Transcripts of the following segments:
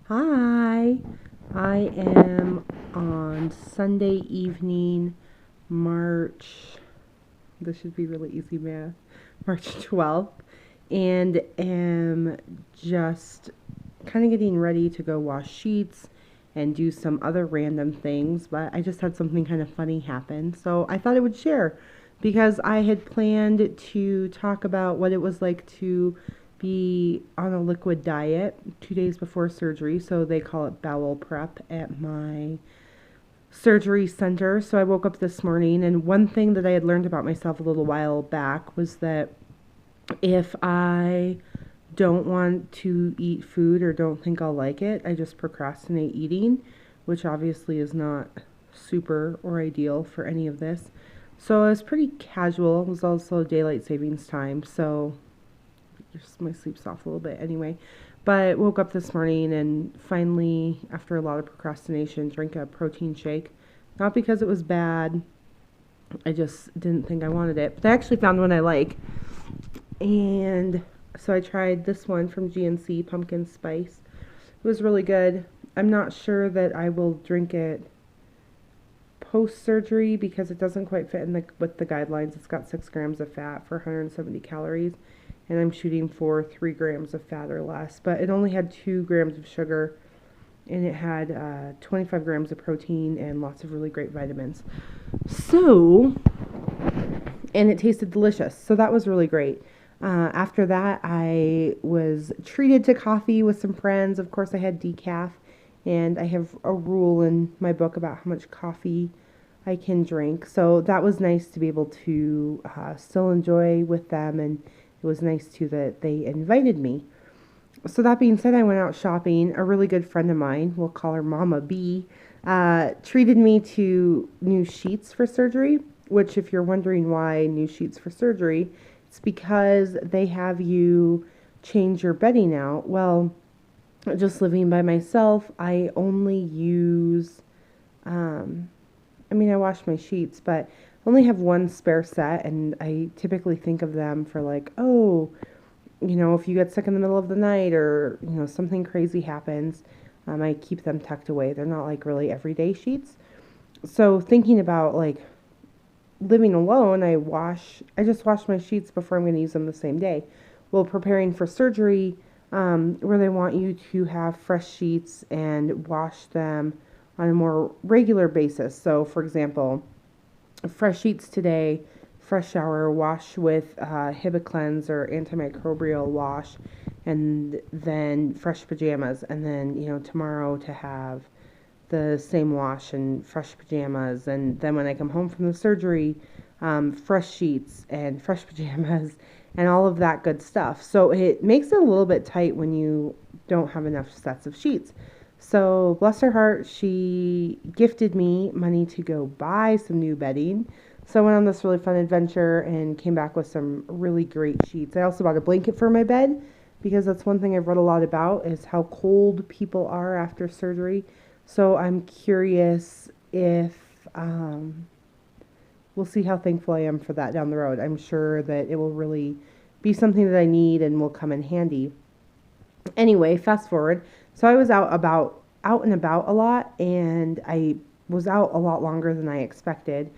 Hi, I am on Sunday evening, March, this should be really easy math, March 12th, and am just kind of getting ready to go wash sheets and do some other random things, but I just had something kind of funny happen, so I thought I would share because I had planned to talk about what it was like to be on a liquid diet 2 days before surgery. So they call it bowel prep at my surgery center. So I woke up this morning, and one thing that I had learned about myself a little while back was that if I don't want to eat food or don't think I'll like it, I just procrastinate eating, which obviously is not super or ideal for any of this. So I was pretty casual. It was also daylight savings time, so just my sleep's off a little bit anyway. But woke up this morning and finally, after a lot of procrastination, drank a protein shake. Not because it was bad, I just didn't think I wanted it. But I actually found one I like. And so I tried this one from GNC, Pumpkin Spice. It was really good. I'm not sure that I will drink it post surgery because it doesn't quite fit in with the guidelines. It's got 6 grams of fat for 170 calories, and I'm shooting for 3 grams of fat or less. But it only had 2 grams of sugar, and it had 25 grams of protein and lots of really great vitamins. So, and it tasted delicious. So that was really great. After that, I was treated to coffee with some friends. Of course, I had decaf, and I have a rule in my book about how much coffee I can drink. So that was nice to be able to still enjoy with them, and it was nice too that they invited me. So that being said, I went out shopping. A really good friend of mine, we'll call her Mama B, treated me to new sheets for surgery, which if you're wondering why new sheets for surgery, it's because they have you change your bedding out. Well, just living by myself, I only use, um, I wash my sheets, but I only have one spare set, and I typically think of them for like, oh, if you get sick in the middle of the night or, something crazy happens, I keep them tucked away. They're not like really everyday sheets. So thinking about like living alone, I just wash my sheets before I'm going to use them the same day. Well, preparing for surgery, where they want you to have fresh sheets and wash them on a more regular basis. So, for example, fresh sheets today, fresh shower, wash with Hibiclens or antimicrobial wash, and then fresh pajamas, and then tomorrow to have the same wash and fresh pajamas, and then when I come home from the surgery, fresh sheets and fresh pajamas and all of that good stuff. So it makes it a little bit tight when you don't have enough sets of sheets. So bless her heart, she gifted me money to go buy some new bedding. So I went on this really fun adventure and came back with some really great sheets. I also bought a blanket for my bed because that's one thing I've read a lot about is how cold people are after surgery. So I'm curious if we'll see how thankful I am for that down the road. I'm sure that it will really be something that I need and will come in handy. Anyway, fast forward. So I was out and about a lot, and I was out a lot longer than I expected.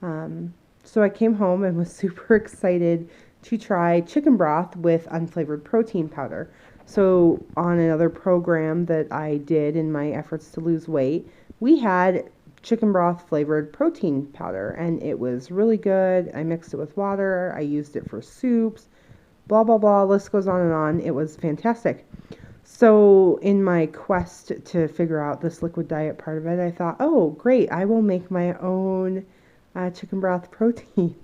So I came home and was super excited to try chicken broth with unflavored protein powder. So on another program that I did in my efforts to lose weight, we had chicken broth flavored protein powder, and it was really good. I mixed it with water. I used it for soups, blah blah blah, list goes on and on. It was fantastic. So in my quest to figure out this liquid diet part of it, I thought, oh great, I will make my own chicken broth protein.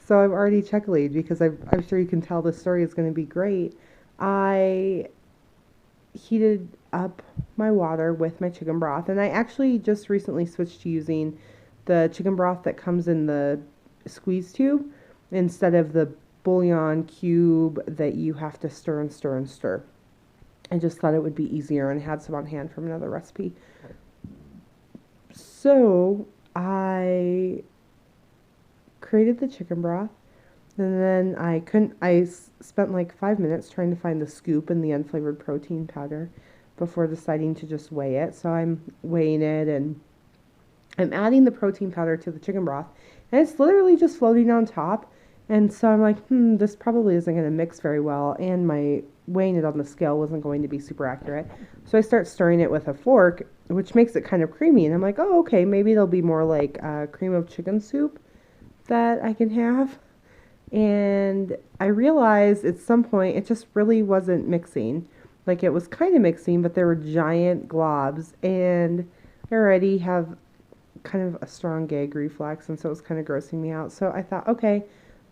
So I've already check-lead because I'm sure you can tell this story is going to be great. I heated up my water with my chicken broth, and I actually just recently switched to using the chicken broth that comes in the squeeze tube instead of the bouillon cube that you have to stir and stir and stir. I just thought it would be easier and had some on hand from another recipe. So I created the chicken broth, and then I spent like 5 minutes trying to find the scoop and the unflavored protein powder. before deciding to just weigh it. So I'm weighing it, and I'm adding the protein powder to the chicken broth, and it's literally just floating on top. And so I'm like, this probably isn't going to mix very well, and my weighing it on the scale wasn't going to be super accurate. So I start stirring it with a fork, which makes it kind of creamy, and I'm like, oh, okay, maybe it'll be more like cream of chicken soup that I can have. And I realized at some point it just really wasn't mixing. Like, it was kind of mixing, but there were giant globs, and I already have kind of a strong gag reflex, and so it was kind of grossing me out. So I thought, okay,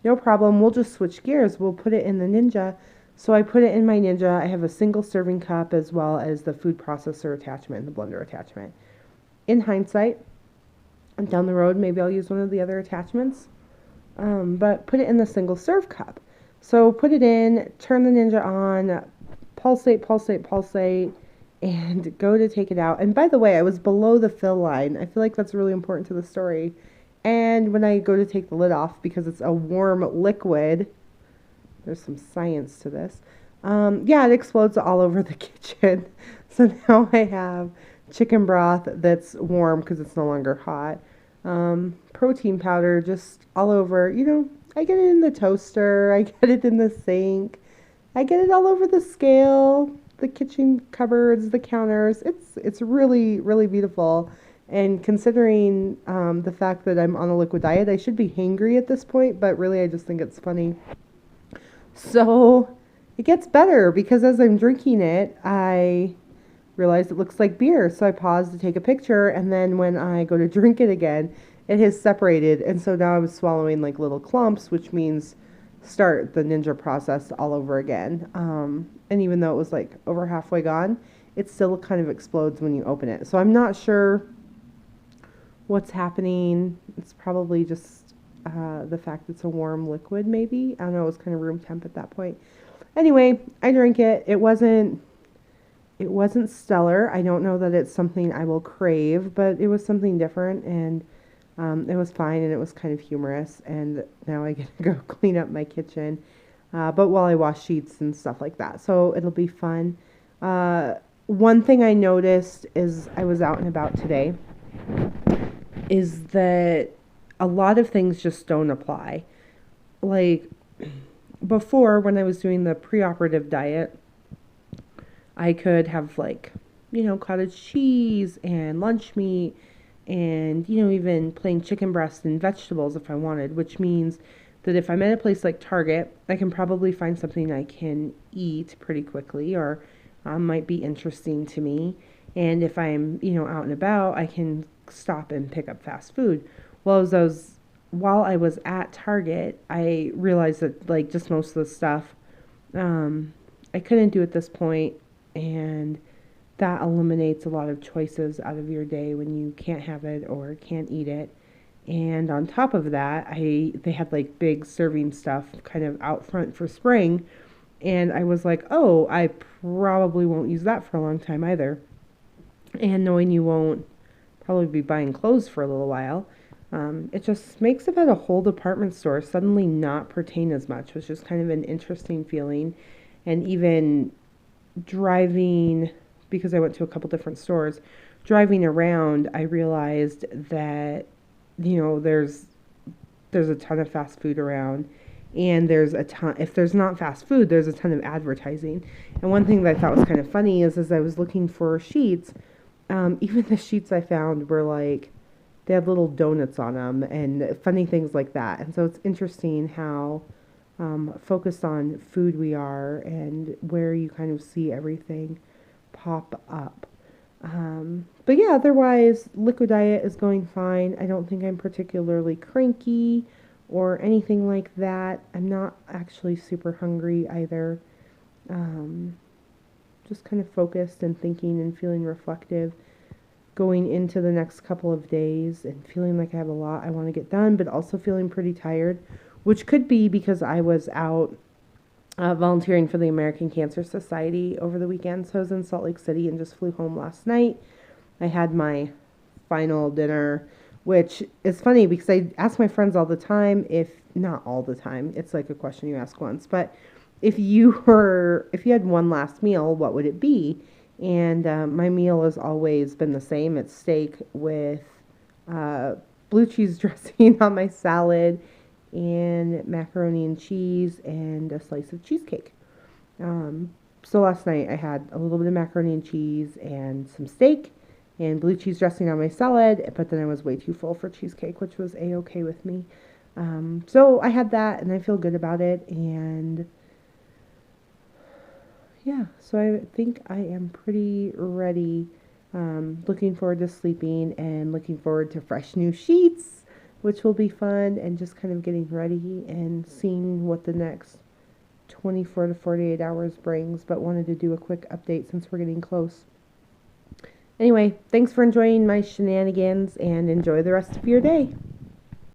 no problem. We'll just switch gears. We'll put it in the Ninja. So I put it in my Ninja. I have a single serving cup as well as the food processor attachment, the blender attachment. In hindsight, down the road, maybe I'll use one of the other attachments, but put it in the single serve cup. So put it in, turn the Ninja on, pulsate, pulsate, pulsate, and go to take it out. And by the way, I was below the fill line. I feel like that's really important to the story. And when I go to take the lid off, because it's a warm liquid, there's some science to this. Yeah, it explodes all over the kitchen. So now I have chicken broth that's warm because it's no longer hot. Protein powder just all over. I get it in the toaster. I get it in the sink. I get it all over the scale, the kitchen cupboards, the counters. It's really, really beautiful. And considering the fact that I'm on a liquid diet, I should be hangry at this point, but really I just think it's funny. So it gets better because as I'm drinking it, I realize it looks like beer. So I pause to take a picture, and then when I go to drink it again, it has separated. And so now I'm swallowing like little clumps, which means start the Ninja process all over again. And even though it was like over halfway gone, it still kind of explodes when you open it. So I'm not sure what's happening. It's probably just the fact it's a warm liquid, maybe. I don't know, it was kind of room temp at that point. Anyway, I drank it. It wasn't stellar. I don't know that it's something I will crave, but it was something different, and it was fine, and it was kind of humorous. And now I get to go clean up my kitchen, but while I wash sheets and stuff like that. So it'll be fun. One thing I noticed is I was out and about today is that a lot of things just don't apply. Like before, when I was doing the preoperative diet, I could have cottage cheese and lunch meat and, even plain chicken breast and vegetables if I wanted, which means that if I'm at a place like Target, I can probably find something I can eat pretty quickly or might be interesting to me. And if I'm, out and about, I can stop and pick up fast food. Well, while I was at Target, I realized that just most of the stuff I couldn't do at this point, and that eliminates a lot of choices out of your day when you can't have it or can't eat it. And on top of that, they had big serving stuff kind of out front for spring, and I was like, oh, I probably won't use that for a long time either. And knowing you won't probably be buying clothes for a little while, it just makes about a whole department store suddenly not pertain as much, which is kind of an interesting feeling. And even driving, because I went to a couple different stores, driving around, I realized that, there's a ton of fast food around, and there's a ton, if there's not fast food, there's a ton of advertising. And one thing that I thought was kind of funny is as I was looking for sheets, even the sheets I found were they had little donuts on them and funny things like that. And so it's interesting how focused on food we are and where you kind of see everything pop up. But yeah, otherwise, liquid diet is going fine. I don't think I'm particularly cranky or anything like that. I'm not actually super hungry either. Just kind of focused and thinking and feeling reflective going into the next couple of days and feeling like I have a lot I want to get done, but also feeling pretty tired, which could be because I was out volunteering for the American Cancer Society over the weekend. So I was in Salt Lake City and just flew home last night. I had my final dinner, which is funny because I ask my friends all the time, if not all the time, it's like a question you ask once, but if you had one last meal, what would it be? And my meal has always been the same. It's steak with uh, blue cheese dressing on my salad, and macaroni and cheese, and a slice of cheesecake. Um, so last night I had a little bit of macaroni and cheese and some steak and blue cheese dressing on my salad, but then I was way too full for cheesecake, which was a-okay with me. So I had that and I feel good about it. And yeah, so I think I am pretty ready. Looking forward to sleeping and looking forward to fresh new sheets, which will be fun, and just kind of getting ready and seeing what the next 24 to 48 hours brings. But wanted to do a quick update since we're getting close. Anyway, thanks for enjoying my shenanigans and enjoy the rest of your day.